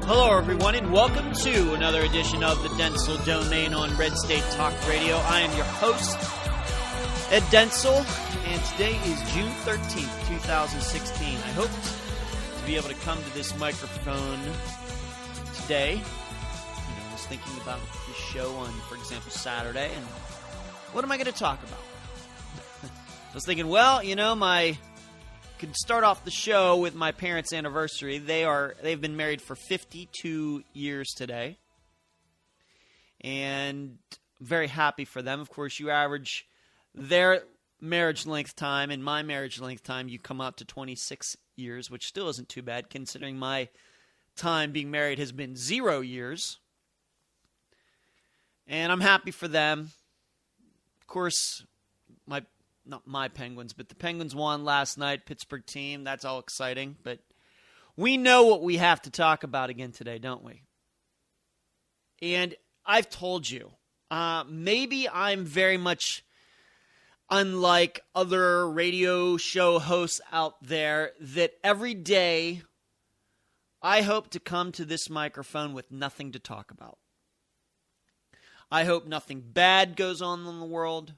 Hello, everyone, and welcome to another edition of the Dentzel Domain on Red State Talk Radio. I am your host, Ed Dentzel, and today is June 13th, 2016. I hope to be able to come to this microphone today. I was thinking about this show on, for example, Saturday, and what am I going to talk about? I was thinking, could start off the show with my parents' anniversary. They've been married for 52 years today, and I'm very happy for them. Of course, you average their marriage length time and my marriage length time, you come out to 26 years, which still isn't too bad considering my time being married has been 0 years. And I'm happy for them. Of course, not my Penguins, but the Penguins won last night, Pittsburgh team. That's all exciting. But we know what we have to talk about again today, don't we? And I've told you, maybe I'm very much unlike other radio show hosts out there, that every day I hope to come to this microphone with nothing to talk about. I hope nothing bad goes on in the world.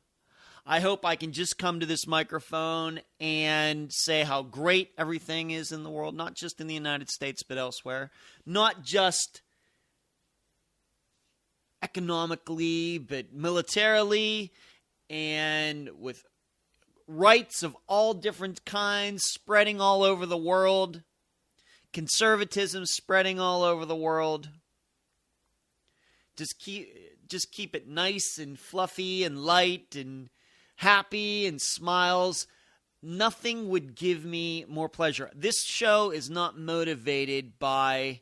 I hope I can just come to this microphone and say how great everything is in the world, not just in the United States, but elsewhere. Not just economically, but militarily, and with rights of all different kinds spreading all over the world. Conservatism spreading all over the world. Just keep it nice and fluffy and light and happy and smiles. Nothing would give me more pleasure. This show is not motivated by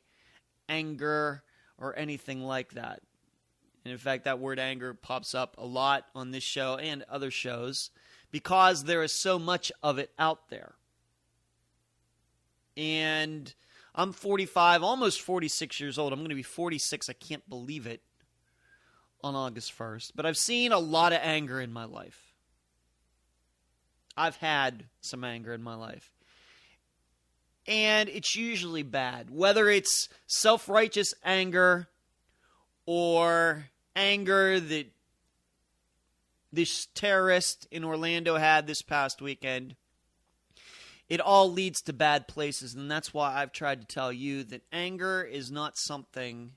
anger or anything like that. And in fact, that word anger pops up a lot on this show and other shows because there is so much of it out there. And I'm 45, almost 46 years old. I'm going to be 46. I can't believe it on August 1st. But I've seen a lot of anger in my life. I've had some anger in my life. And it's usually bad. Whether it's self-righteous anger or anger that this terrorist in Orlando had this past weekend, it all leads to bad places. And that's why I've tried to tell you that anger is not something,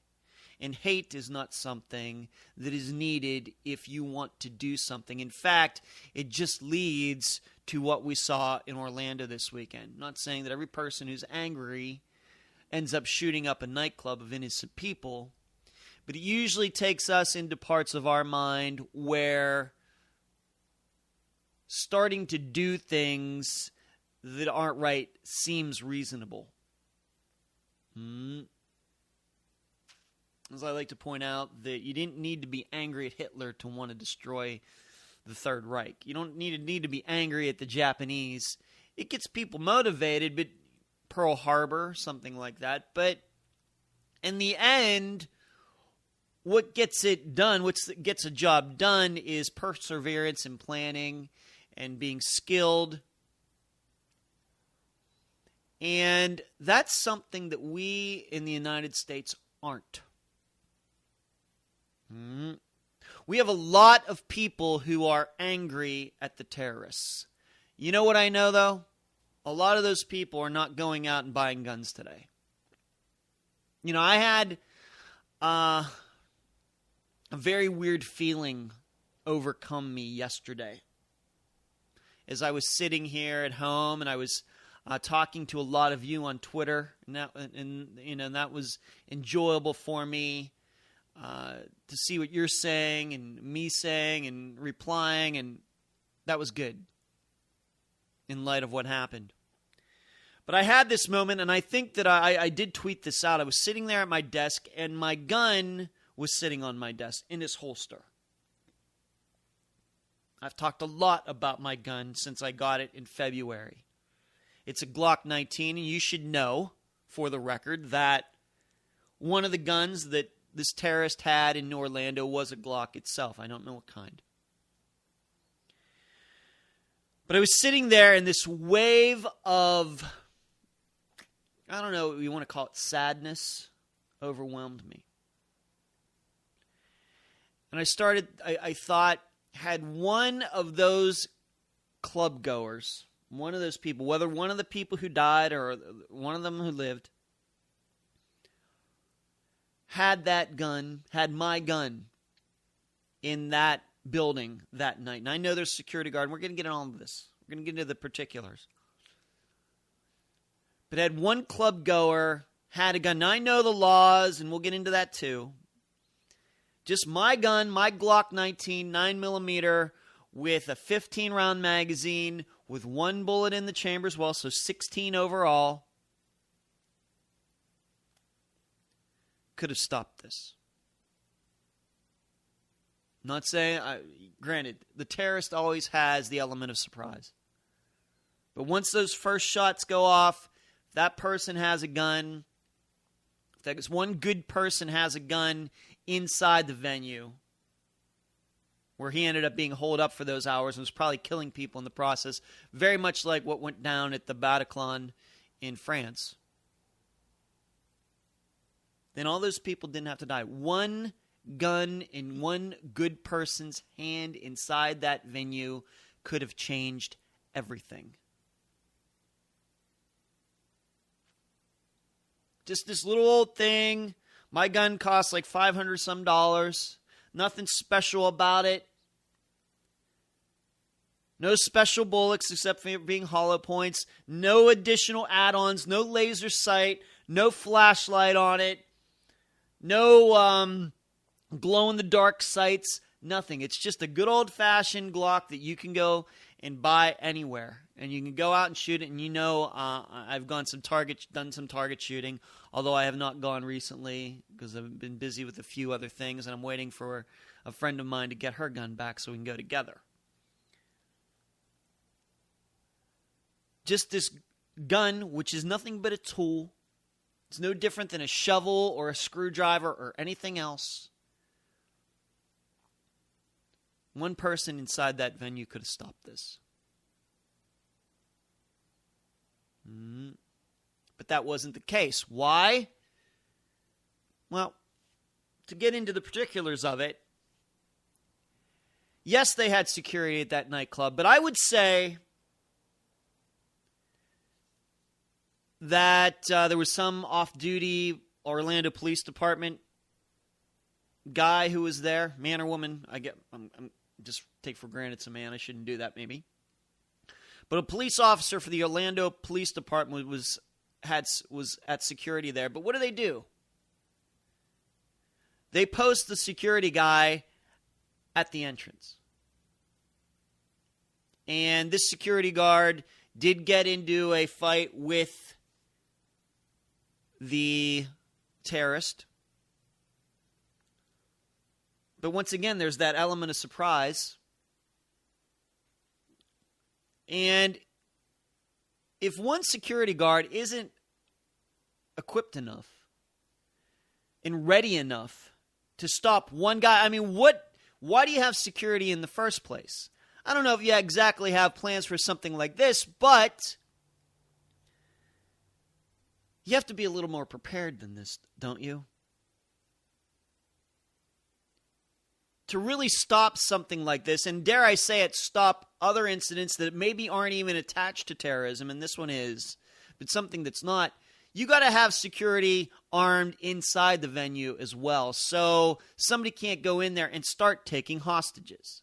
and hate is not something that is needed if you want to do something. In fact, it just leads to what we saw in Orlando this weekend. I'm not saying that every person who's angry ends up shooting up a nightclub of innocent people, but it usually takes us into parts of our mind where starting to do things that aren't right seems reasonable. As I like to point out, that you didn't need to be angry at Hitler to want to destroy the Third Reich. You don't need to be angry at the Japanese. It gets people motivated, but Pearl Harbor, something like that. But in the end, what gets it done, what gets a job done is perseverance and planning and being skilled. And that's something that we in the United States aren't. We have a lot of people who are angry at the terrorists. You know what I know, though? A lot of those people are not going out and buying guns today. I had a very weird feeling overcome me yesterday as I was sitting here at home and I was talking to a lot of you on Twitter, and that was enjoyable for me. To see what you're saying and me saying and replying, and that was good in light of what happened. But I had this moment, and I think that I did tweet this out. I was sitting there at my desk, and my gun was sitting on my desk in its holster. I've talked a lot about my gun since I got it in February. It's a Glock 19, and you should know, for the record, that one of the guns that this terrorist had in Orlando was a Glock itself. I don't know what kind. But I was sitting there in this wave of, I don't know what you want to call it, sadness, overwhelmed me. And I thought, had one of those club goers, one of those people, whether one of the people who died or one of them who lived, had that gun, had my gun in that building that night. And I know there's a security guard, and we're going to get into all of this. We're going to get into the particulars. But had one club goer had a gun. Now, I know the laws, and we'll get into that too. Just my gun, my Glock 19, 9mm, with a 15-round magazine, with one bullet in the chamber as well, so 16 overall, could have stopped this. I'm not saying, granted, the terrorist always has the element of surprise. But once those first shots go off, if that person has a gun, if that one good person has a gun inside the venue, where he ended up being holed up for those hours and was probably killing people in the process, very much like what went down at the Bataclan in France, then all those people didn't have to die. One gun in one good person's hand inside that venue could have changed everything. Just this little old thing. My gun costs like $500 some. Nothing special about it. No special bullets except for being hollow points. No additional add-ons. No laser sight. No flashlight on it. No glow-in-the-dark sights. Nothing. It's just a good old-fashioned Glock that you can go and buy anywhere. And you can go out and shoot it. And you know, I've done some target shooting. Although I have not gone recently because I've been busy with a few other things. And I'm waiting for a friend of mine to get her gun back so we can go together. Just this gun, which is nothing but a tool. It's no different than a shovel or a screwdriver or anything else. One person inside that venue could have stopped this. But that wasn't the case. Why? Well, to get into the particulars of it, yes, they had security at that nightclub, but I would say that there was some off-duty Orlando Police Department guy who was there, man or woman. I'm just take for granted it's a man. I shouldn't do that, maybe. But a police officer for the Orlando Police Department was at security there. But what do? They post the security guy at the entrance. And this security guard did get into a fight with the terrorist. But once again, there's that element of surprise. And if one security guard isn't equipped enough and ready enough to stop one guy, I mean, why do you have security in the first place? I don't know if you exactly have plans for something like this, but you have to be a little more prepared than this, don't you? To really stop something like this, and dare I say it, stop other incidents that maybe aren't even attached to terrorism, and this one is, but something that's not, you got to have security armed inside the venue as well, so somebody can't go in there and start taking hostages.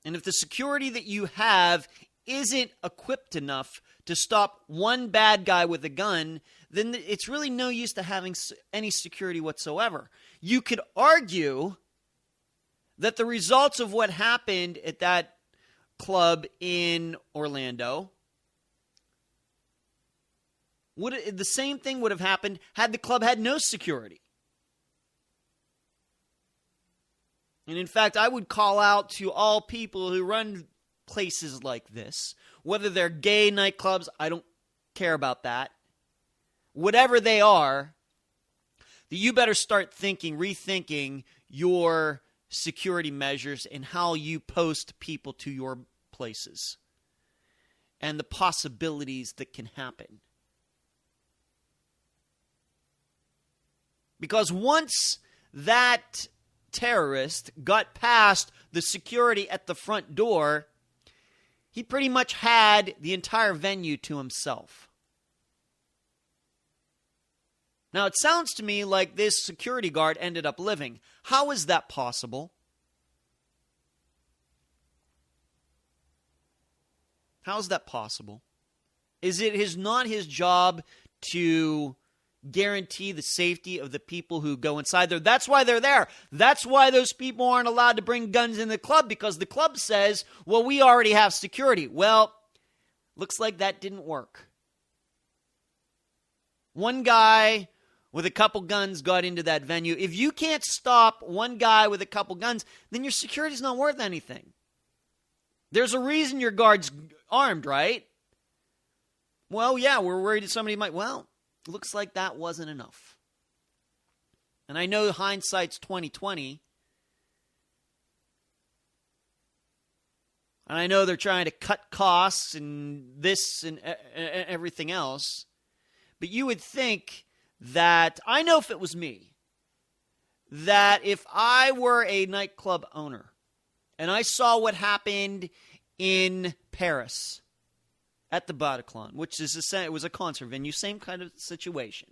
And if the security that you have isn't equipped enough to stop one bad guy with a gun, then it's really no use to having any security whatsoever. You could argue that the results of what happened at that club in Orlando, the same thing would have happened had the club had no security. And in fact, I would call out to all people who run places like this, whether they're gay nightclubs, I don't care about that. Whatever they are, that you better start rethinking your security measures and how you post people to your places. and the possibilities that can happen. Because once that terrorist got past the security at the front door, he pretty much had the entire venue to himself. Now, it sounds to me like this security guard ended up living. How is that possible? How is that possible? Is it not his job to guarantee the safety of the people who go inside there? That's why they're there. That's why those people aren't allowed to bring guns in the club, because the club says, well, we already have security. Well, looks like that didn't work. One guy with a couple guns got into that venue. If you can't stop one guy with a couple guns, then your security's not worth anything. There's a reason your guard's armed, right? Well, yeah, we're worried that somebody might. Well, looks like that wasn't enough. And I know hindsight's 20/20. And I know they're trying to cut costs and this and everything else. But you would think that, I know if it was me, that if I were a nightclub owner and I saw what happened in Paris at the Bataclan, which is it was a concert venue, same kind of situation.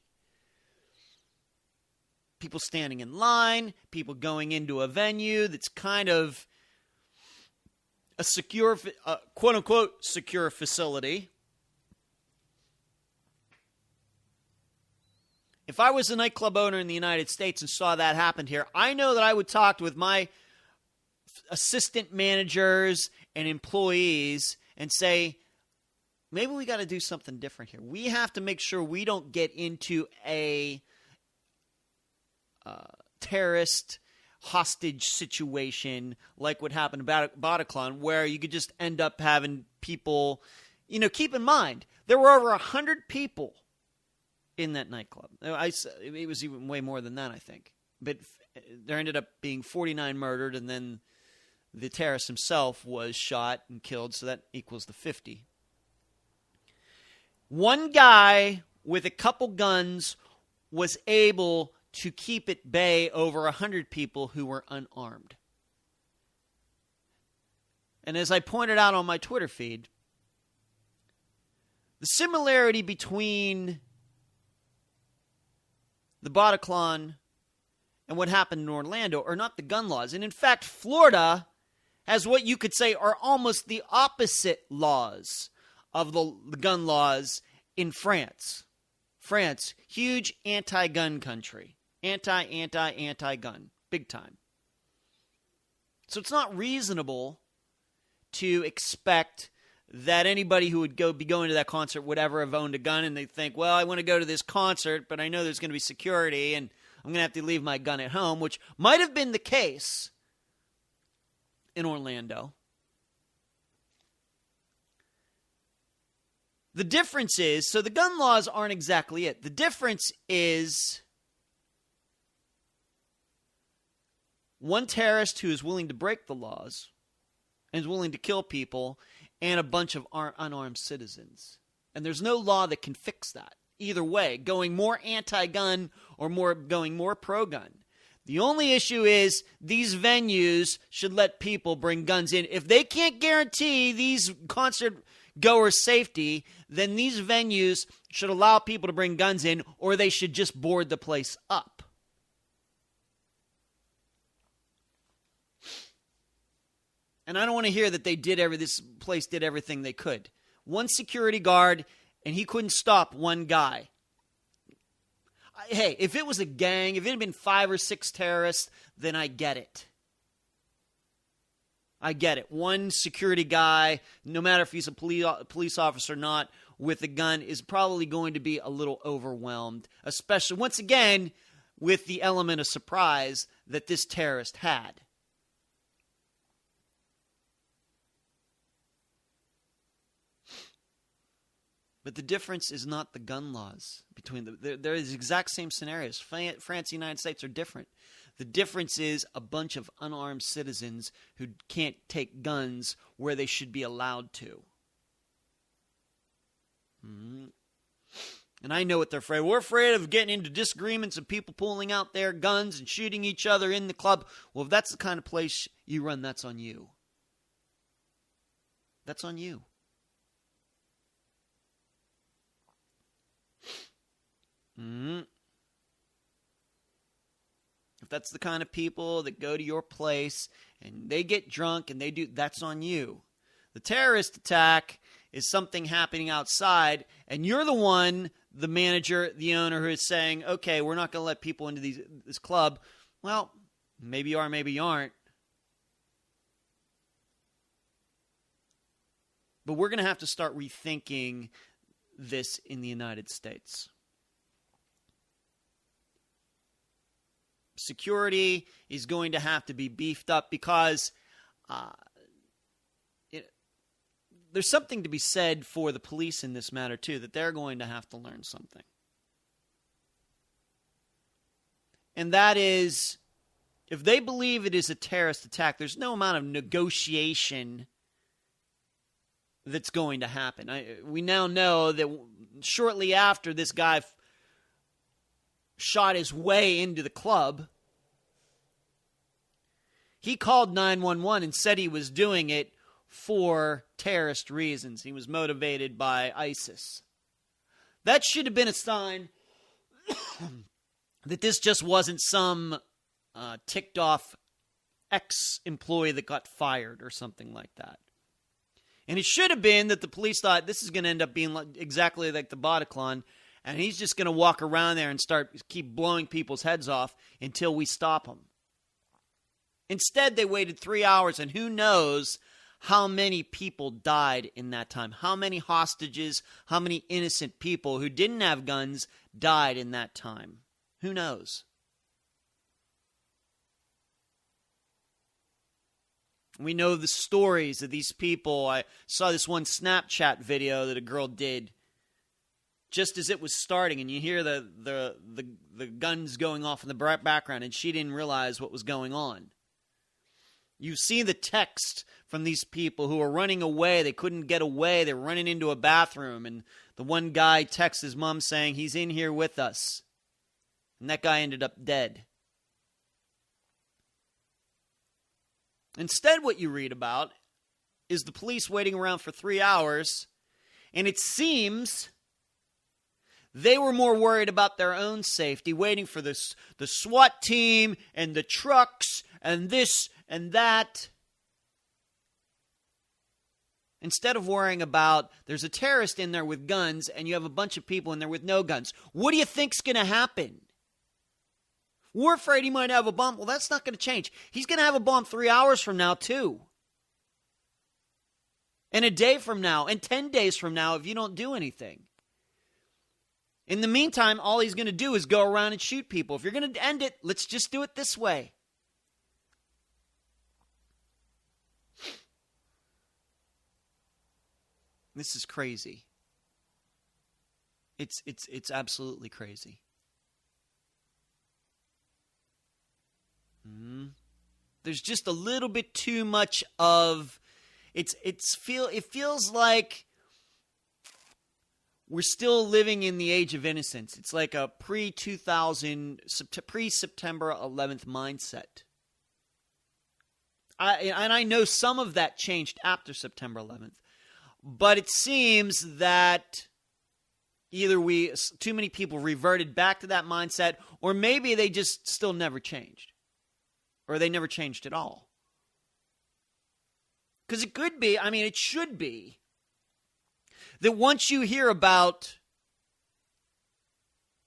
People standing in line, people going into a venue that's kind of a secure, quote-unquote, secure facility. If I was a nightclub owner in the United States and saw that happen here, I know that I would talk with my assistant managers and employees and say, maybe we got to do something different here. We have to make sure we don't get into a terrorist hostage situation like what happened at Bataclan, where you could just end up having people, keep in mind, there were over 100 people in that nightclub. It was even way more than that, I think. But there ended up being 49 murdered, and then the terrorist himself was shot and killed, so that equals the 50. One guy with a couple guns was able to keep at bay over 100 people who were unarmed. And as I pointed out on my Twitter feed, the similarity between the Bataclan and what happened in Orlando are not the gun laws. And in fact, Florida has what you could say are almost the opposite laws of the gun laws in France. France, huge anti-gun country. Anti-gun. Big time. So it's not reasonable to expect that anybody who would be going to that concert would ever have owned a gun, and they think, well, I want to go to this concert, but I know there's going to be security, and I'm going to have to leave my gun at home, which might have been the case in Orlando. The difference is, so the gun laws aren't exactly it. The difference is one terrorist who is willing to break the laws and is willing to kill people, and a bunch of unarmed citizens. And there's no law that can fix that. Either way, going more anti-gun or going more pro-gun. The only issue is these venues should let people bring guns in. If they can't guarantee these concert goers' safety, then these venues should allow people to bring guns in, or they should just board the place up. And I don't want to hear that this place did everything they could. One security guard, and he couldn't stop one guy. Hey, if it was a gang, if it had been 5 or 6 terrorists, then I get it. I get it. One security guy, no matter if he's a police officer or not, with a gun is probably going to be a little overwhelmed, especially, once again, with the element of surprise that this terrorist had. But the difference is not the gun laws between them. They're the exact same scenarios. France and the United States are different. The difference is a bunch of unarmed citizens who can't take guns where they should be allowed to. Mhm. And I know what they're afraid of. We're afraid of getting into disagreements and people pulling out their guns and shooting each other in the club. Well, if that's the kind of place you run, that's on you. That's on you. Mm-hmm. If that's the kind of people that go to your place and they get drunk and they do, that's on you. The terrorist attack is something happening outside, and you're the one, the manager, the owner, who is saying, okay, we're not going to let people into this club. Well, maybe you are, maybe you aren't. But we're going to have to start rethinking this in the United States. Security is going to have to be beefed up because there's something to be said for the police in this matter, too, that they're going to have to learn something. And that is, if they believe it is a terrorist attack, there's no amount of negotiation that's going to happen. We now know that shortly after this guy shot his way into the club, he called 911 and said he was doing it for terrorist reasons. He was motivated by ISIS. That should have been a sign that this just wasn't some ticked off ex-employee that got fired or something like that. And it should have been that the police thought this is going to end up being exactly like the Bataclan, and he's just going to walk around there and keep blowing people's heads off until we stop him. Instead, they waited 3 hours, and who knows how many people died in that time. How many hostages, how many innocent people who didn't have guns died in that time. Who knows? We know the stories of these people. I saw this one Snapchat video that a girl did just as it was starting, and you hear the guns going off in the background, and she didn't realize what was going on. You see the text from these people who are running away. They couldn't get away. They were running into a bathroom, and the one guy texts his mom saying, he's in here with us. And that guy ended up dead. Instead, what you read about is the police waiting around for 3 hours, and it seems they were more worried about their own safety, waiting for the SWAT team and the trucks and this and that, instead of worrying about there's a terrorist in there with guns and you have a bunch of people in there with no guns. What do you think's going to happen? We're afraid he might have a bomb. Well, that's not going to change. He's going to have a bomb 3 hours from now, too. And a day from now, and 10 days from now if you don't do anything. In the meantime, all he's going to do is go around and shoot people. If you're going to end it, let's just do it this way. This is crazy. It's absolutely crazy. There's just a little bit too much of it feels like we're still living in the age of innocence. It's like a pre-September 11th mindset. I know some of that changed after September 11th. But it seems that either too many people reverted back to that mindset, or maybe they just still never changed. Or they never changed at all. Because it could be, it should be, that once you hear about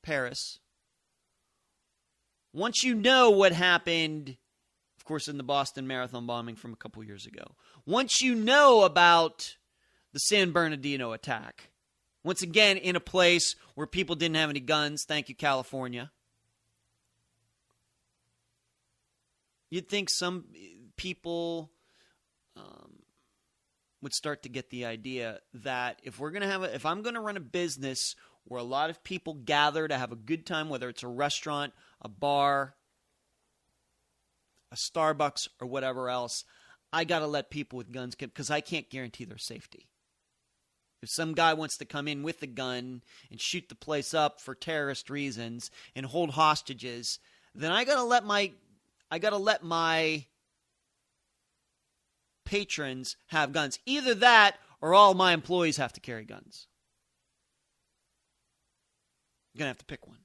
Paris, once you know what happened, of course, in the Boston Marathon bombing from a couple years ago, once you know about the San Bernardino attack, once again in a place where people didn't have any guns, thank you, California, you'd think some people would start to get the idea that if I'm going to run a business where a lot of people gather to have a good time, whether it's a restaurant, a bar, a Starbucks, or whatever else, I got to let people with guns, because I can't guarantee their safety. If some guy wants to come in with a gun and shoot the place up for terrorist reasons and hold hostages, then I gotta let my patrons have guns. Either that or all my employees have to carry guns. I'm gonna have to pick one.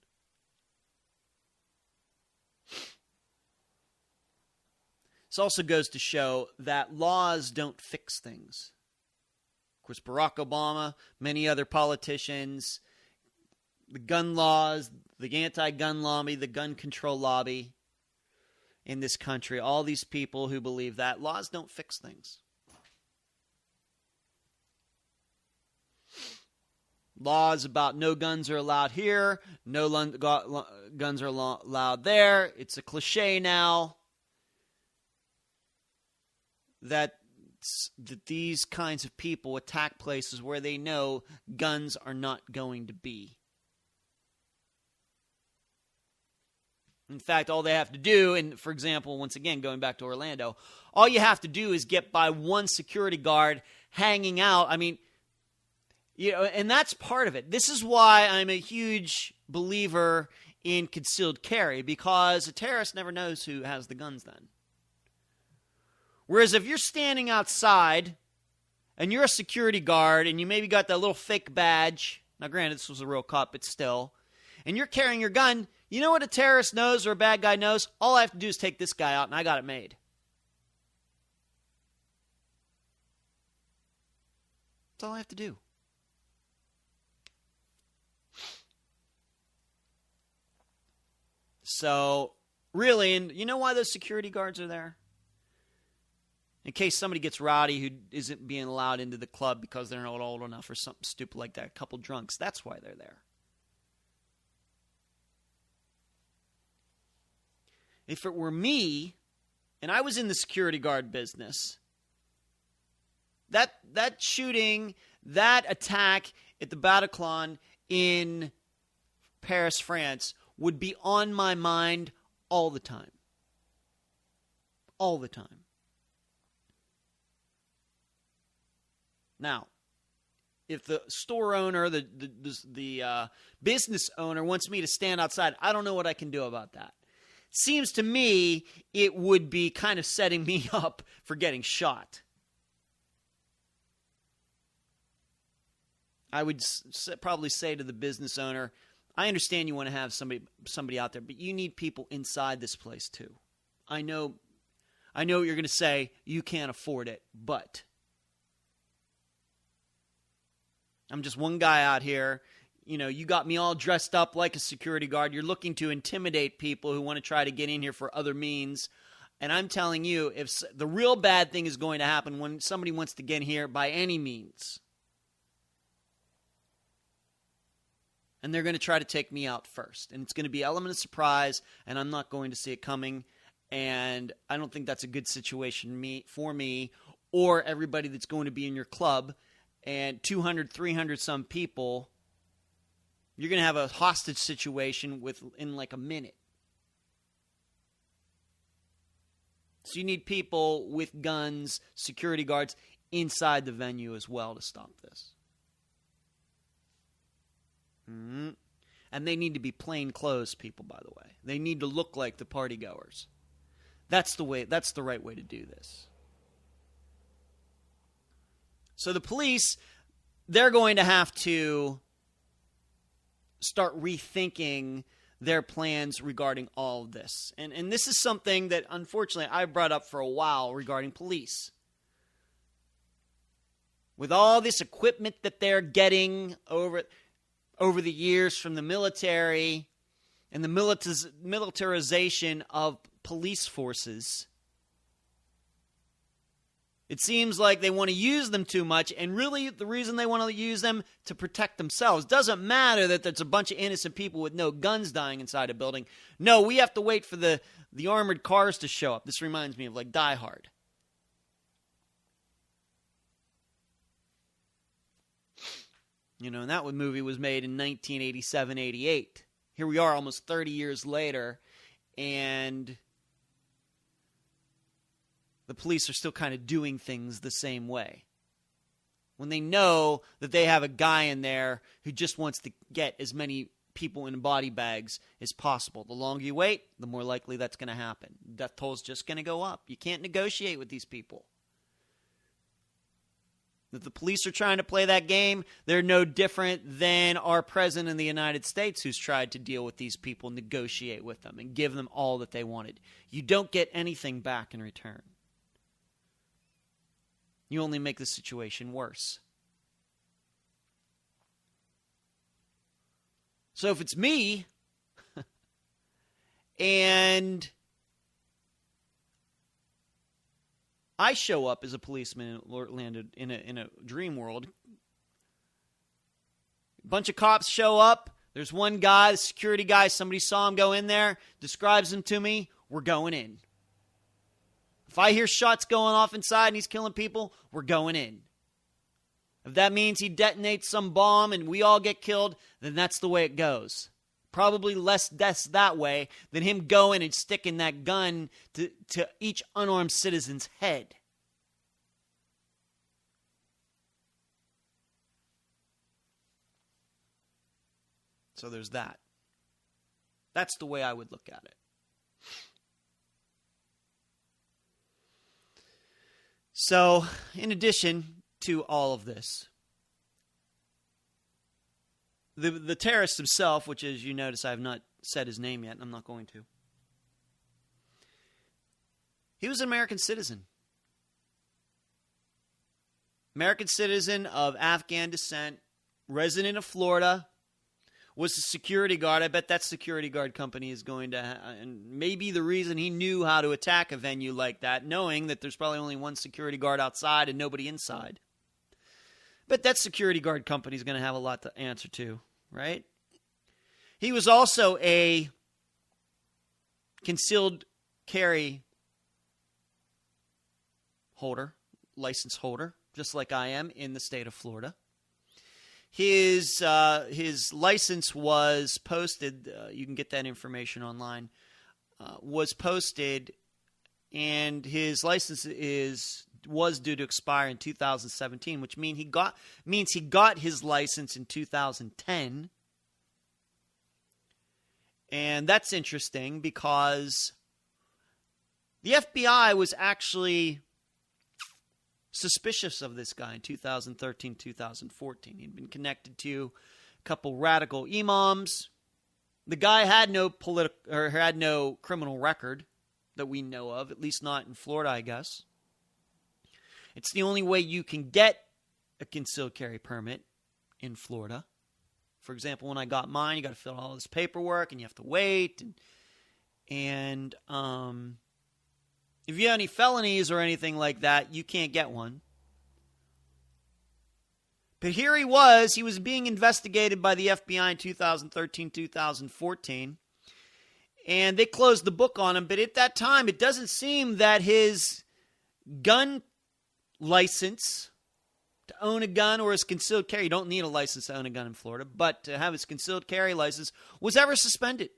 This also goes to show that laws don't fix things. Of course, Barack Obama, many other politicians, the gun laws, the anti-gun lobby, the gun control lobby in this country, all these people who believe that laws don't fix things. Laws about no guns are allowed here, no guns are allowed there. It's a cliche now that these kinds of people attack places where they know guns are not going to be. In fact, all they have to do, and for example, once again, going back to Orlando, all you have to do is get by one security guard hanging out. I mean, and that's part of it. This is why I'm a huge believer in concealed carry, because a terrorist never knows who has the guns then. Whereas if you're standing outside and you're a security guard and you maybe got that little fake badge, now granted this was a real cop, but still, and you're carrying your gun, you know what a terrorist knows or a bad guy knows? All I have to do is take this guy out and I got it made. That's all I have to do. So, really, and you know why those security guards are there? In case somebody gets rowdy who isn't being allowed into the club because they're not old enough or something stupid like that, a couple drunks. That's why they're there. If it were me, and I was in the security guard business, that shooting, that attack at the Bataclan in Paris, France, would be on my mind all the time. All the time. Now, if the store owner, the business owner wants me to stand outside, I don't know what I can do about that. Seems to me it would be kind of setting me up for getting shot. I would probably say to the business owner, I understand you want to have somebody out there, but you need people inside this place too. I know what you're going to say. You can't afford it, but I'm just one guy out here. You know, you got me all dressed up like a security guard. You're looking to intimidate people who want to try to get in here for other means. And I'm telling you, if the real bad thing is going to happen when somebody wants to get in here by any means, and they're going to try to take me out first. And it's going to be an element of surprise, and I'm not going to see it coming. And I don't think that's a good situation for me or everybody that's going to be in your club. And 200, 300 some people, you're going to have a hostage situation in like a minute. So you need people with guns, security guards inside the venue as well to stop this. Mm-hmm. And they need to be plain clothes people, by the way. They need to look like the party goers. That's the right way to do this. So the police, they're going to have to start rethinking their plans regarding all of this. And this is something that, unfortunately, I brought up for a while regarding police. With all this equipment that they're getting over the years from the military and the militarization of police forces, it seems like they want to use them too much, and really the reason they want to use them to protect themselves. Doesn't matter that there's a bunch of innocent people with no guns dying inside a building. No, we have to wait for the armored cars to show up. This reminds me of like Die Hard. You know, and that movie was made in 1987, 88. Here we are almost 30 years later, and the police are still kind of doing things the same way. when they know that they have a guy in there who just wants to get as many people in body bags as possible. The longer you wait, the more likely that's going to happen. Death toll is just going to go up. You can't negotiate with these people. If the police are trying to play that game, they're no different than our president in the United States who's tried to deal with these people, negotiate with them, and give them all that they wanted. You don't get anything back in return. You only make the situation worse. So if it's me, and I show up as a policeman landed in a dream world. A bunch of cops show up. There's one guy, the security guy, somebody saw him go in there, describes him to me. We're going in. If I hear shots going off inside and he's killing people, we're going in. If that means he detonates some bomb and we all get killed, then that's the way it goes. Probably less deaths that way than him going and sticking that gun to each unarmed citizen's head. So there's that. That's the way I would look at it. So, in addition to all of this, the terrorist himself, which as you notice I have not said his name yet, and I'm not going to. He was an American citizen. American citizen of Afghan descent, resident of Florida, was a security guard. I bet that security guard company is going to, and maybe the reason he knew how to attack a venue like that, knowing that there's probably only one security guard outside and nobody inside. But that security guard company is going to have a lot to answer to, right? He was also a concealed carry holder, license holder, just like I am in the state of Florida. His license was posted. You can get that information online. Was posted, and his license was due to expire in 2017, which means he got his license in 2010. And that's interesting because the FBI was actually suspicious of this guy in 2013, 2014. He'd been connected to a couple radical imams. The guy had no criminal record that we know of, at least not in Florida, I guess. It's the only way you can get a concealed carry permit in Florida. For example, when I got mine, you got to fill out all this paperwork, and you have to wait. And if you have any felonies or anything like that, you can't get one. But here he was being investigated by the FBI in 2013, 2014. And they closed the book on him. But at that time, it doesn't seem that his gun license to own a gun or his concealed carry, you don't need a license to own a gun in Florida, but to have his concealed carry license was ever suspended.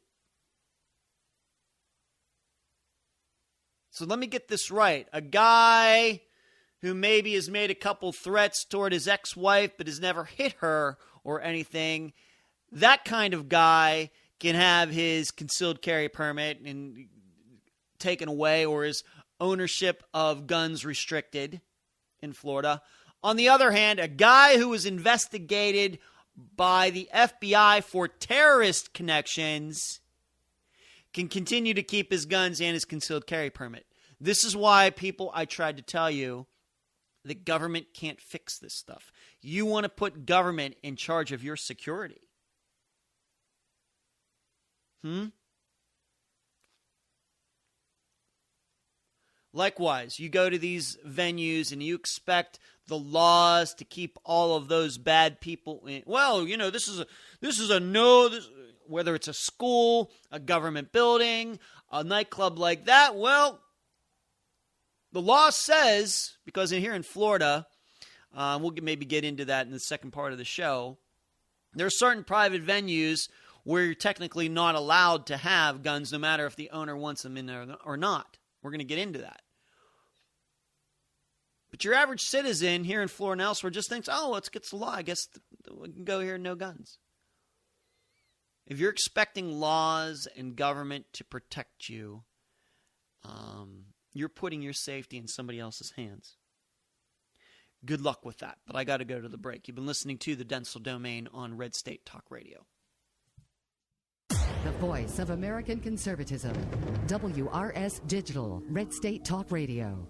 So let me get this right. A guy who maybe has made a couple threats toward his ex-wife but has never hit her or anything, that kind of guy can have his concealed carry permit and taken away or his ownership of guns restricted in Florida. On the other hand, a guy who was investigated by the FBI for terrorist connections can continue to keep his guns and his concealed carry permit. This is why, people, I tried to tell you, the government can't fix this stuff. You want to put government in charge of your security. Likewise, you go to these venues and you expect the laws to keep all of those bad people in. Well, you know, whether it's a school, a government building, a nightclub like that, well, the law says, because here in Florida, we'll maybe get into that in the second part of the show, there are certain private venues where you're technically not allowed to have guns no matter if the owner wants them in there or not. We're going to get into that. But your average citizen here in Florida and elsewhere just thinks, oh, it's against the law. I guess we can go here and no guns. If you're expecting laws and government to protect you, you're putting your safety in somebody else's hands. Good luck with that. But I got to go to the break. You've been listening to the Dentzel Domain on Red State Talk Radio. The voice of American conservatism. WRS Digital, Red State Talk Radio.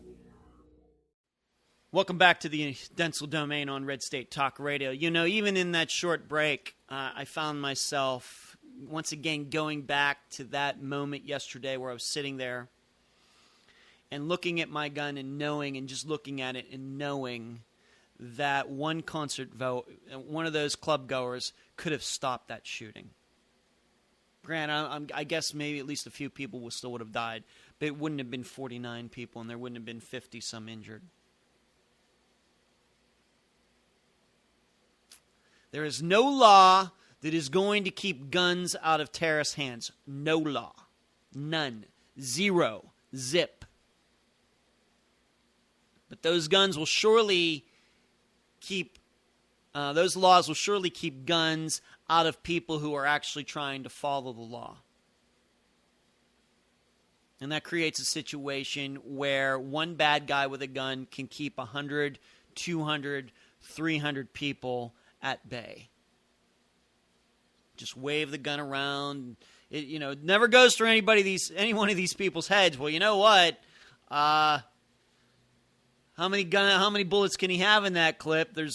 Welcome back to the Dentzel Domain on Red State Talk Radio. You know, even in that short break, I found myself once again going back to that moment yesterday where I was sitting there and looking at my gun and knowing, and just looking at it and knowing that one of those club goers could have stopped that shooting. Granted, I guess maybe at least a few people still would have died, but it wouldn't have been 49 people and there wouldn't have been 50-some injured. There is no law that is going to keep guns out of terrorist hands. No law. None. Zero. Zip. But those guns will surely those laws will surely keep guns out of people who are actually trying to follow the law. And that creates a situation where one bad guy with a gun can keep 100, 200, 300 people at bay. Just wave the gun around. It never goes through any one of these people's heads. Well, you know what? How many bullets can he have in that clip? There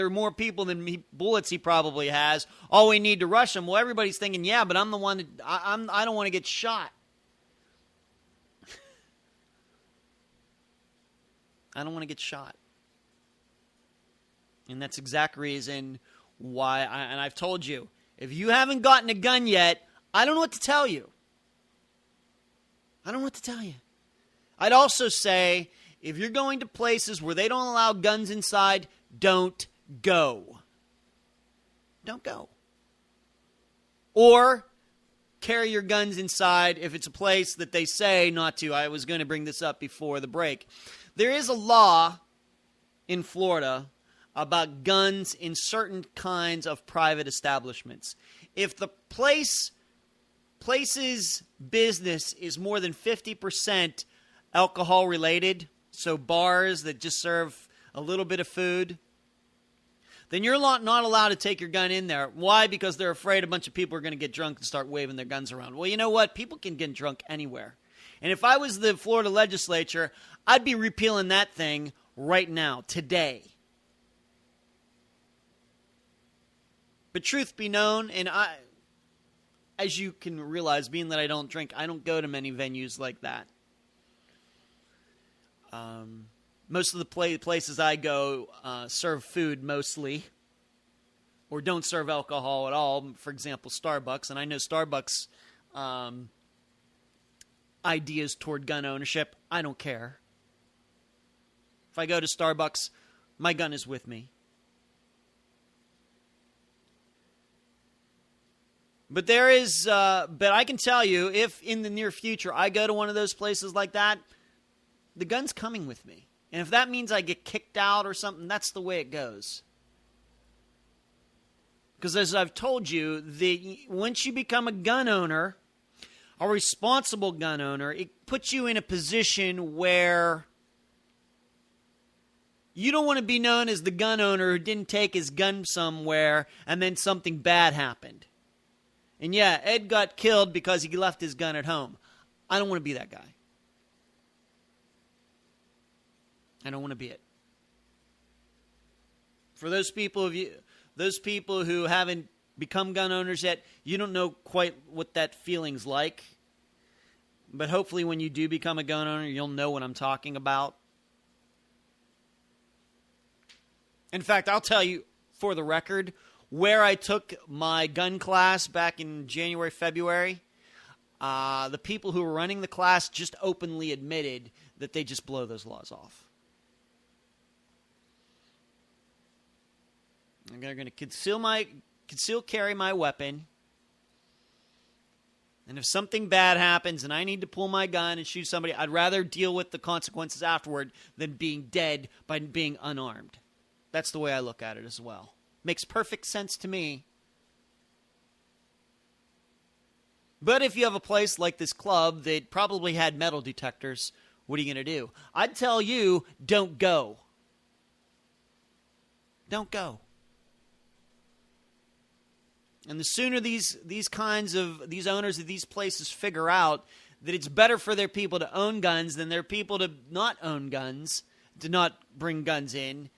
are more people than bullets he probably has. All we need to rush him. Well, everybody's thinking, yeah, but I'm the one I don't want to get shot. I don't want to get shot. And that's the exact reason why, and I've told you, if you haven't gotten a gun yet, I don't know what to tell you. I don't know what to tell you. I'd also say, if you're going to places where they don't allow guns inside, don't go. Don't go. Or carry your guns inside if it's a place that they say not to. I was going to bring this up before the break. There is a law in Florida about guns in certain kinds of private establishments. If the place's business is more than 50% alcohol related, so bars that just serve a little bit of food, then you're not allowed to take your gun in there. Why? Because they're afraid a bunch of people are going to get drunk and start waving their guns around. Well, you know what? People can get drunk anywhere. And if I was the Florida legislature, I'd be repealing that thing right now, today. But truth be known, and as you can realize, being that I don't drink, I don't go to many venues like that. Most of the places I go serve food mostly, or don't serve alcohol at all. For example, Starbucks, and I know Starbucks ideas toward gun ownership. I don't care. If I go to Starbucks, my gun is with me. But but I can tell you, if in the near future I go to one of those places like that, the gun's coming with me. And if that means I get kicked out or something, that's the way it goes. Because as I've told you, once you become a gun owner, a responsible gun owner, it puts you in a position where you don't want to be known as the gun owner who didn't take his gun somewhere and then something bad happened. And yeah, Ed got killed because he left his gun at home. I don't want to be that guy. I don't want to be it. For those people who haven't become gun owners yet, you don't know quite what that feeling's like. But hopefully when you do become a gun owner, you'll know what I'm talking about. In fact, I'll tell you, for the record, where I took my gun class back in January, February, the people who were running the class just openly admitted that they just blow those laws off. They're going to conceal carry my weapon. And if something bad happens and I need to pull my gun and shoot somebody, I'd rather deal with the consequences afterward than being dead by being unarmed. That's the way I look at it as well. Makes perfect sense to me. But if you have a place like this club that probably had metal detectors, what are you going to do? I'd tell you, don't go. Don't go. And the sooner these owners of these places figure out that it's better for their people to own guns than their people to not own guns, to not bring guns in,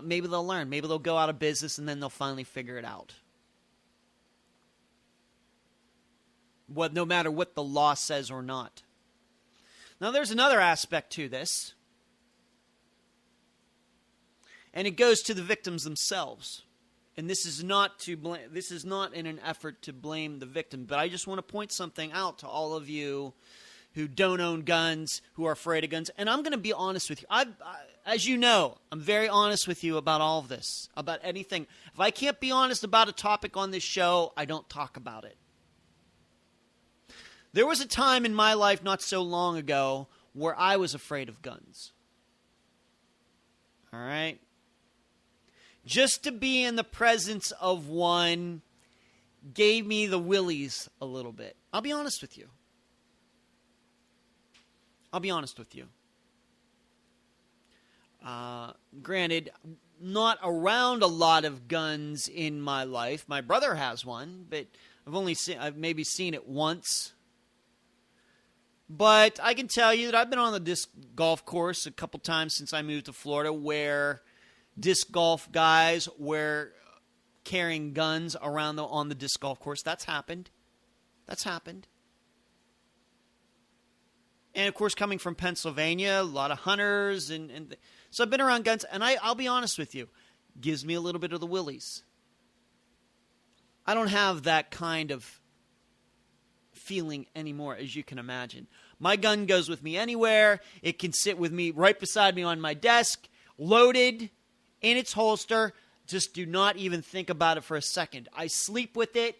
maybe they'll learn. Maybe they'll go out of business and then they'll finally figure it out. No matter what the law says or not. Now there's another aspect to this. And it goes to the victims themselves. And this is not in an effort to blame the victim, but I just want to point something out to all of you who don't own guns, who are afraid of guns. And I'm going to be honest with you. As you know, I'm very honest with you about all of this, about anything. If I can't be honest about a topic on this show, I don't talk about it. There was a time in my life not so long ago where I was afraid of guns. All right? Just to be in the presence of one gave me the willies a little bit. I'll be honest with you. Granted, not around a lot of guns in my life. My brother has one, but I've maybe seen it once. But I can tell you that I've been on the disc golf course a couple times since I moved to Florida where disc golf guys were carrying guns around on the disc golf course. That's happened. And, of course, coming from Pennsylvania, a lot of hunters. And so I've been around guns. And I'll be honest with you, gives me a little bit of the willies. I don't have that kind of feeling anymore, as you can imagine. My gun goes with me anywhere. It can sit with me right beside me on my desk, loaded, in its holster. Just do not even think about it for a second. I sleep with it,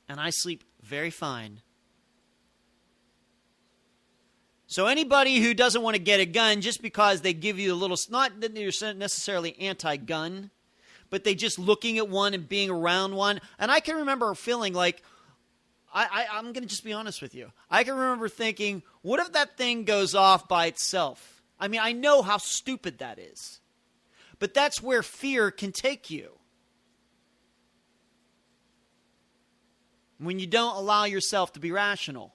and I sleep very fine. So anybody who doesn't want to get a gun just because they give you a little, not that you're necessarily anti-gun, but they just looking at one and being around one. And I can remember feeling like, I'm going to just be honest with you. I can remember thinking, what if that thing goes off by itself? I mean, I know how stupid that is. But that's where fear can take you. When you don't allow yourself to be rational.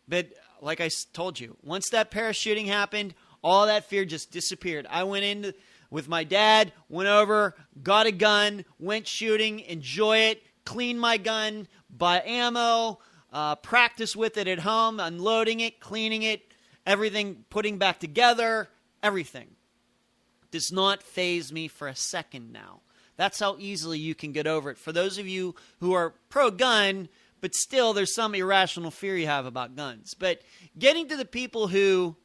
But like I told you, once that parachuting happened, all that fear just disappeared. I went in with my dad, went over, got a gun, went shooting, enjoy it, clean my gun, buy ammo, practice with it at home, unloading it, cleaning it, everything, putting back together, everything. Does not faze me for a second now. That's how easily you can get over it. For those of you who are pro-gun, but still there's some irrational fear you have about guns. But getting to the people who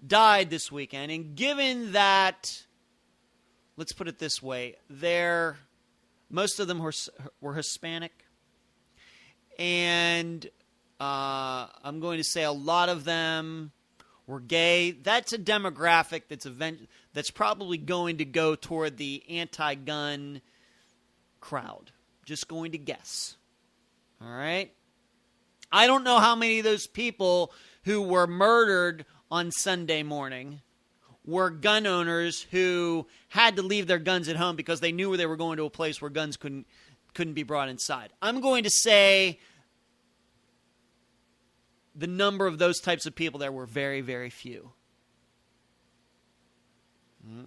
died this weekend, and given that, let's put it this way, most of them were Hispanic, and I'm going to say a lot of them were gay. That's a demographic that's probably going to go toward the anti-gun crowd. Just going to guess. All right? I don't know how many of those people who were murdered on Sunday morning were gun owners who had to leave their guns at home because they knew they were going to a place where guns couldn't be brought inside. I'm going to say the number of those types of people there were very, very few.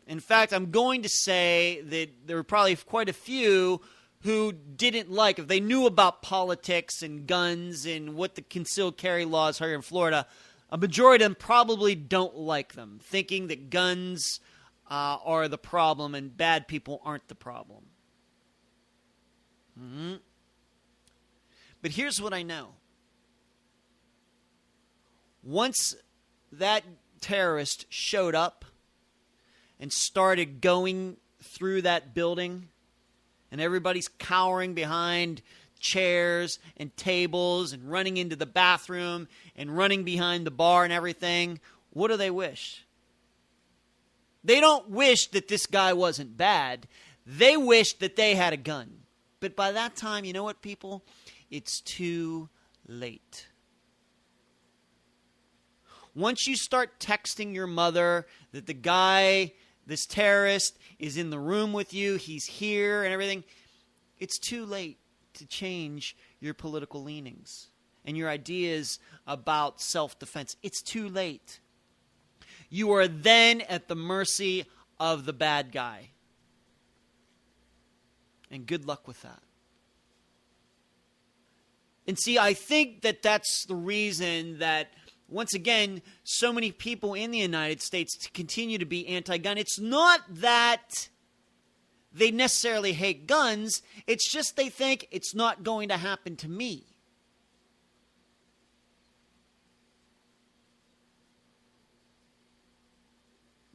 In fact, I'm going to say that there were probably quite a few who didn't like, if they knew about politics and guns and what the concealed carry laws are here in Florida, a majority of them probably don't like them, thinking that guns are the problem and bad people aren't the problem. But here's what I know. Once that terrorist showed up and started going through that building, and everybody's cowering behind chairs and tables and running into the bathroom and running behind the bar and everything, what do they wish? They don't wish that this guy wasn't bad. They wish that they had a gun. But by that time, you know what, people? It's too late. Once you start texting your mother that the guy, this terrorist, is in the room with you, he's here and everything, it's too late to change your political leanings and your ideas about self-defense. It's too late. You are then at the mercy of the bad guy. And good luck with that. And see, I think that that's the reason that, once again, so many people in the United States continue to be anti-gun. It's not that they necessarily hate guns. It's just they think it's not going to happen to me.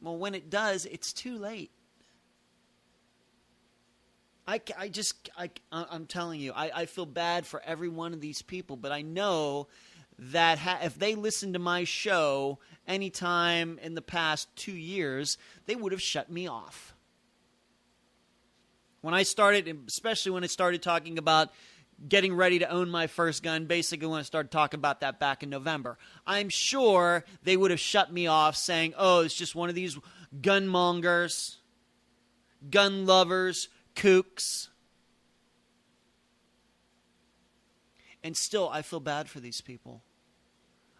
Well, when it does, it's too late. I'm telling you, I feel bad for every one of these people, but I know that if they listened to my show anytime in the past 2 years, they would have shut me off. When I started, especially when I started talking about getting ready to own my first gun, basically when I started talking about that back in November, I'm sure they would have shut me off saying, oh, it's just one of these gun mongers, gun lovers, kooks. And still, I feel bad for these people.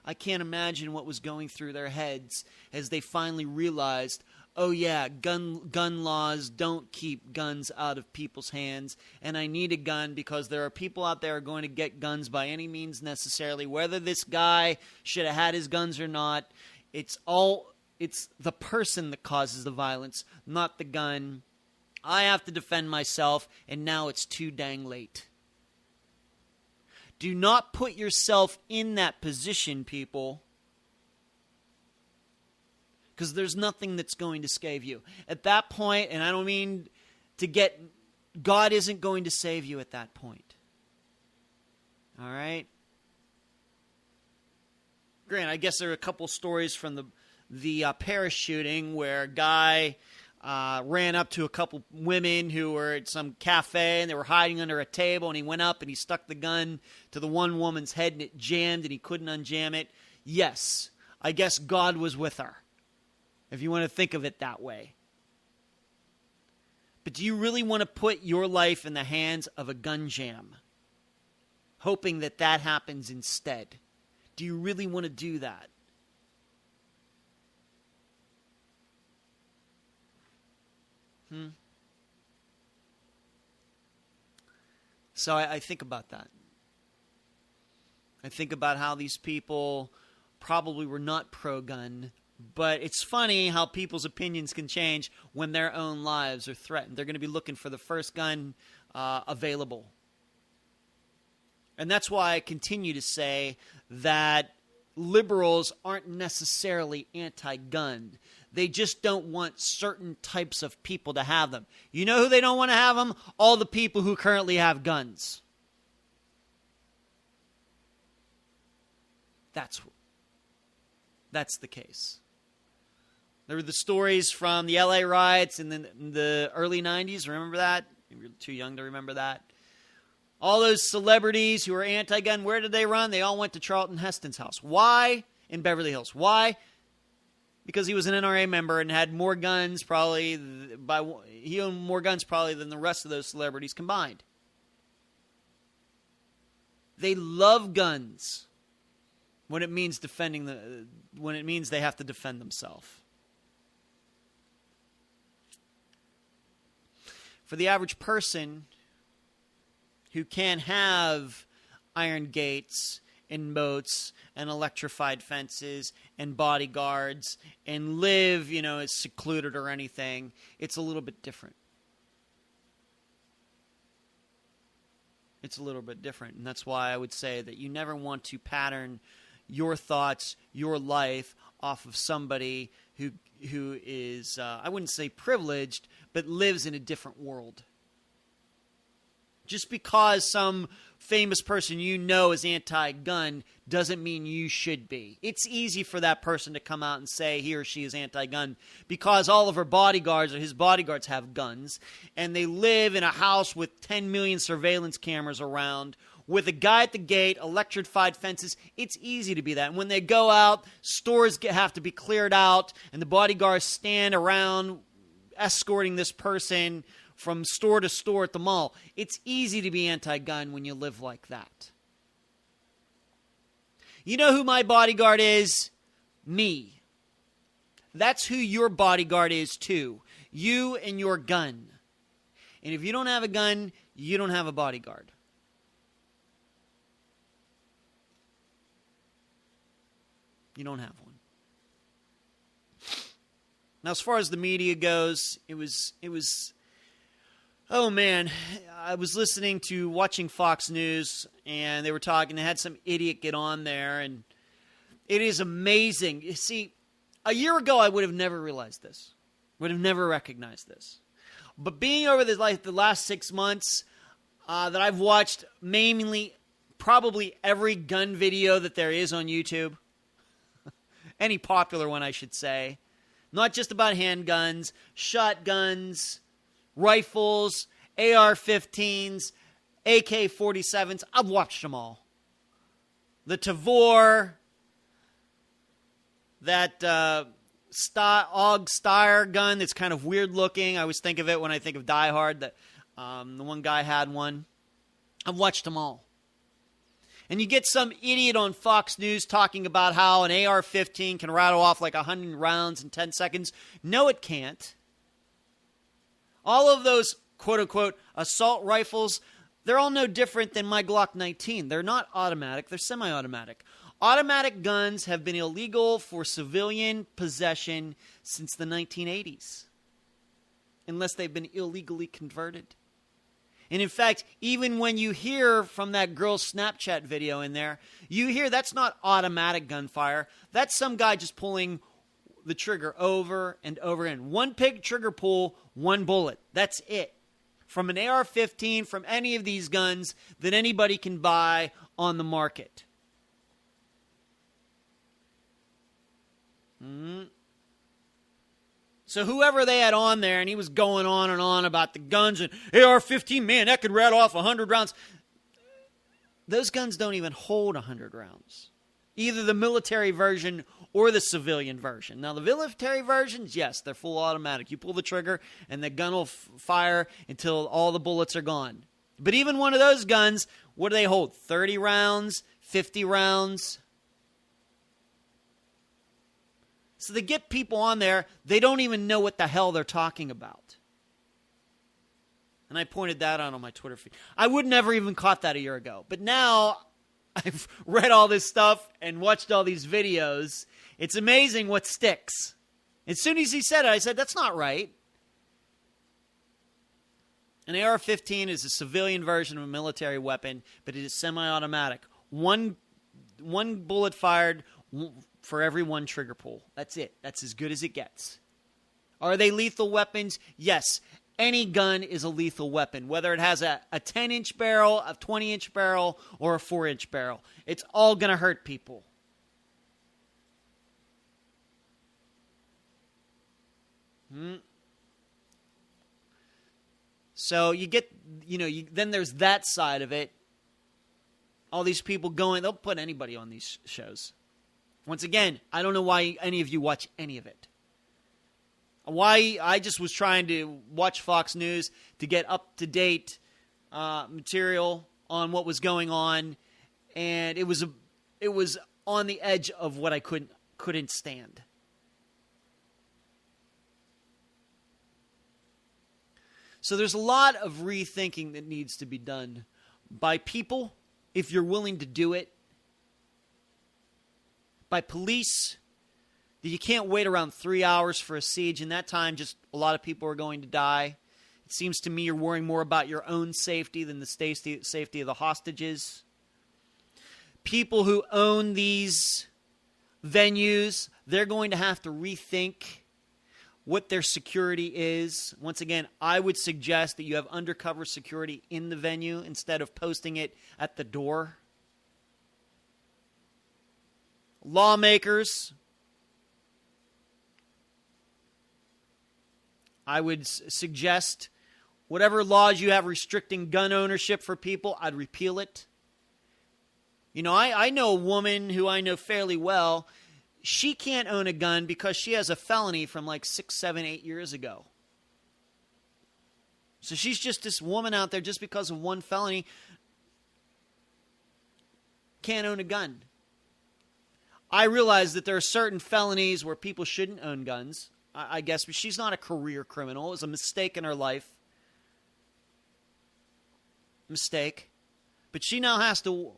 I can't imagine what was going through their heads as they finally realized, oh yeah, gun laws don't keep guns out of people's hands, and I need a gun because there are people out there who are going to get guns by any means necessarily, whether this guy should have had his guns or not. It's the person that causes the violence, not the gun. I have to defend myself, and now it's too dang late. Do not put yourself in that position, people, because there's nothing that's going to save you. At that point, and I don't mean to get, God isn't going to save you at that point. All right? Grant, I guess there are a couple stories from the Paris shooting where a guy ran up to a couple women who were at some cafe and they were hiding under a table, and he went up and he stuck the gun to the one woman's head and it jammed and he couldn't unjam it. Yes, I guess God was with her, if you want to think of it that way. But do you really want to put your life in the hands of a gun jam, hoping that that happens instead? Do you really want to do that? So I think about that. I think about how these people probably were not pro-gun, but it's funny how people's opinions can change when their own lives are threatened. They're going to be looking for the first gun available. And that's why I continue to say that liberals aren't necessarily anti-gun. They just don't want certain types of people to have them. You know who they don't want to have them? All the people who currently have guns. That's the case. There were the stories from the LA riots in the early 90s. Remember that? You're too young to remember that. All those celebrities who were anti-gun, where did they run? They all went to Charlton Heston's house. Why? In Beverly Hills. Why? Because he was an NRA member and had more guns he owned more guns probably than the rest of those celebrities combined. They love guns when it means when it means they have to defend themselves. For the average person who can have iron gates and moats and electrified fences and bodyguards and live, as secluded or anything, it's a little bit different. It's a little bit different. And that's why I would say that you never want to pattern your thoughts, your life off of somebody who is, I wouldn't say privileged, but lives in a different world. Just because some famous person you know is anti-gun doesn't mean you should be. It's easy for that person to come out and say he or she is anti-gun because all of her bodyguards or his bodyguards have guns, and they live in a house with 10 million surveillance cameras around, with a guy at the gate, electrified fences. It's easy to be that. And when they go out, stores have to be cleared out, and the bodyguards stand around escorting this person from store to store at the mall. It's easy to be anti-gun when you live like that. You know who my bodyguard is? Me. That's who your bodyguard is too. You and your gun. And if you don't have a gun, you don't have a bodyguard. You don't have one. Now, as far as the media goes, it was oh man, I was watching Fox News, and they were talking, they had some idiot get on there, and it is amazing. You see, a year ago, I would have never realized this, would have never recognized this. But being over the last 6 months, that I've watched mainly, probably every gun video that there is on YouTube, any popular one, I should say, not just about handguns, shotguns, rifles, AR-15s, AK-47s. I've watched them all. The Tavor, that Og Steyr gun that's kind of weird looking. I always think of it when I think of Die Hard. That the one guy had one. I've watched them all. And you get some idiot on Fox News talking about how an AR-15 can rattle off like 100 rounds in 10 seconds. No, it can't. All of those quote-unquote assault rifles, they're all no different than my Glock 19. They're not automatic. They're semi-automatic. Automatic guns have been illegal for civilian possession since the 1980s, unless they've been illegally converted. And in fact, even when you hear from that girl's Snapchat video in there, you hear that's not automatic gunfire. That's some guy just pulling the trigger over and over again. One pig trigger pull, one bullet. That's it. From an AR-15, from any of these guns that anybody can buy on the market. So whoever they had on there, and he was going on and on about the guns and AR-15, man, that could rattle off 100 rounds. Those guns don't even hold 100 rounds. Either the military version or the civilian version. Now, the military versions, yes, they're full automatic. You pull the trigger, and the gun will fire until all the bullets are gone. But even one of those guns, what do they hold? 30 rounds? 50 rounds? So they get people on there, they don't even know what the hell they're talking about. And I pointed that out on my Twitter feed. I would never even caught that a year ago. But now I've read all this stuff and watched all these videos. It's amazing what sticks. As soon as he said it, I said, that's not right. An AR-15 is a civilian version of a military weapon, but it is semi-automatic. One bullet fired for every one trigger pull. That's it. That's as good as it gets. Are they lethal weapons? Yes. Any gun is a lethal weapon, whether it has a 10-inch barrel, a 20-inch barrel, or a 4-inch barrel. It's all going to hurt people. So you get, then there's that side of it. All these people going, they'll put anybody on these shows. Once again, I don't know why any of you watch any of it. Why I just was trying to watch Fox News to get up-to-date material on what was going on, and it was on the edge of what I couldn't stand. So there's a lot of rethinking that needs to be done by people, if you're willing to do it, by police, that you can't wait around 3 hours for a siege. In that time, just a lot of people are going to die. It seems to me you're worrying more about your own safety than the safety of the hostages. People who own these venues, they're going to have to rethink what their security is. Once again, I would suggest that you have undercover security in the venue instead of posting it at the door. Lawmakers, I would suggest whatever laws you have restricting gun ownership for people, I'd repeal it. You know, I know a woman who I know fairly well. She can't own a gun because she has a felony from like 6, 7, 8 years ago. So she's just this woman out there just because of one felony can't own a gun. I realize that there are certain felonies where people shouldn't own guns, I guess, but she's not a career criminal. It was a mistake in her life. Mistake. But she now has to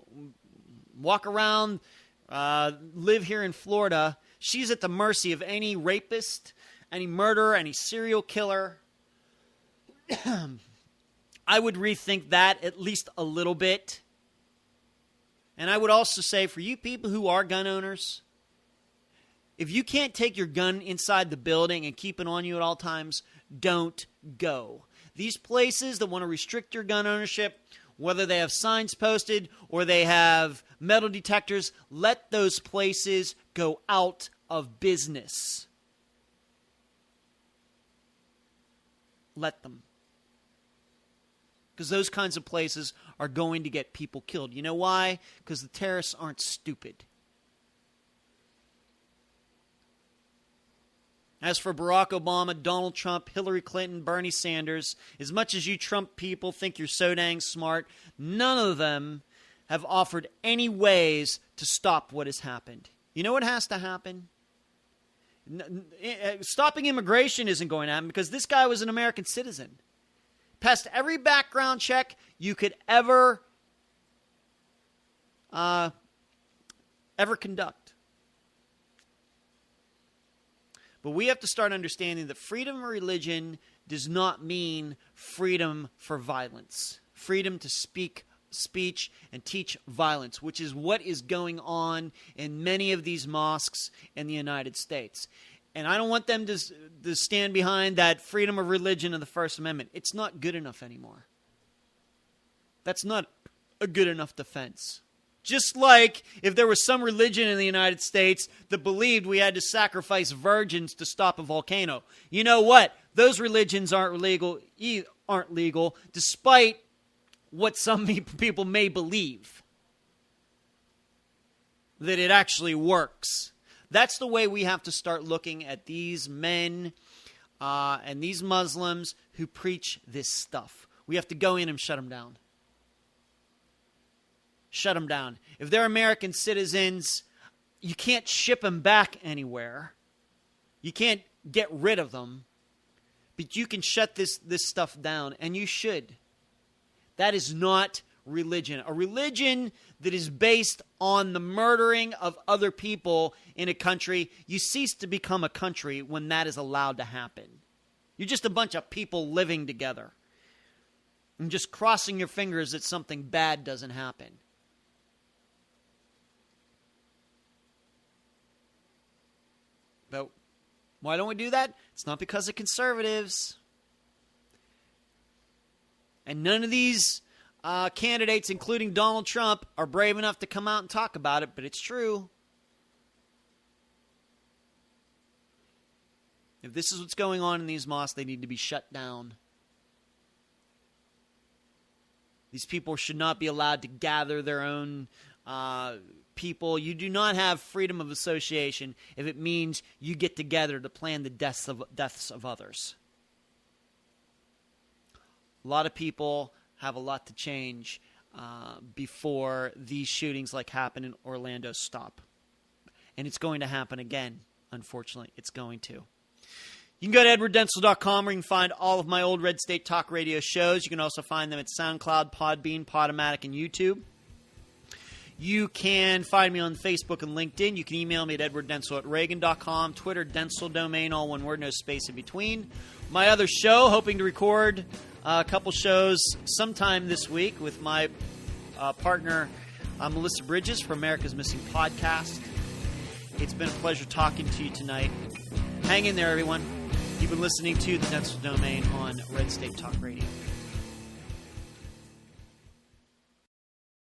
walk around, live here in Florida. She's at the mercy of any rapist, any murderer, any serial killer. I would rethink that at least a little bit. And I would also say for you people who are gun owners, if you can't take your gun inside the building and keep it on you at all times, don't go. These places that want to restrict your gun ownership, whether they have signs posted or they have metal detectors, let those places go out of business. Let them. Because those kinds of places are going to get people killed. You know why? Because the terrorists aren't stupid. As for Barack Obama, Donald Trump, Hillary Clinton, Bernie Sanders, as much as you Trump people think you're so dang smart, none of them have offered any ways to stop what has happened. You know what has to happen? Stopping immigration isn't going to happen because this guy was an American citizen. Passed every background check you could ever conduct. But we have to start understanding that freedom of religion does not mean freedom for violence. Freedom to speech and teach violence, which is what is going on in many of these mosques in the United States. And I don't want them to stand behind that freedom of religion of the First Amendment. It's not good enough anymore. That's not a good enough defense. Just like if there was some religion in the United States that believed we had to sacrifice virgins to stop a volcano. You know what? Those religions aren't legal, despite what some people may believe. That it actually works. That's the way we have to start looking at these men and these Muslims who preach this stuff. We have to go in and shut them down. Shut them down. If they're American citizens, you can't ship them back anywhere. You can't get rid of them. But you can shut this stuff down, and you should. That is not religion. A religion that is based on the murdering of other people in a country, you cease to become a country when that is allowed to happen. You're just a bunch of people living together and just crossing your fingers that something bad doesn't happen. But why don't we do that? It's not because of conservatives. And none of these candidates, including Donald Trump, are brave enough to come out and talk about it, but it's true. If this is what's going on in these mosques, they need to be shut down. These people should not be allowed to gather their own people. You do not have freedom of association if it means you get together to plan the deaths of others. A lot of people have a lot to change before these shootings like happen in Orlando stop. And it's going to happen again, unfortunately. It's going to. You can go to edwarddentzel.com where you can find all of my old Red State Talk Radio shows. You can also find them at SoundCloud, Podbean, Podomatic, and YouTube. You can find me on Facebook and LinkedIn. You can email me at edwarddentzel@reagan.com. Twitter, Dentzel domain, all one word, no space in between. My other show, hoping to record a couple shows sometime this week with my partner, Melissa Bridges from America's Missing Podcast. It's been a pleasure talking to you tonight. Hang in there, everyone. You've been listening to the Dentzel Domain on Red State Talk Radio.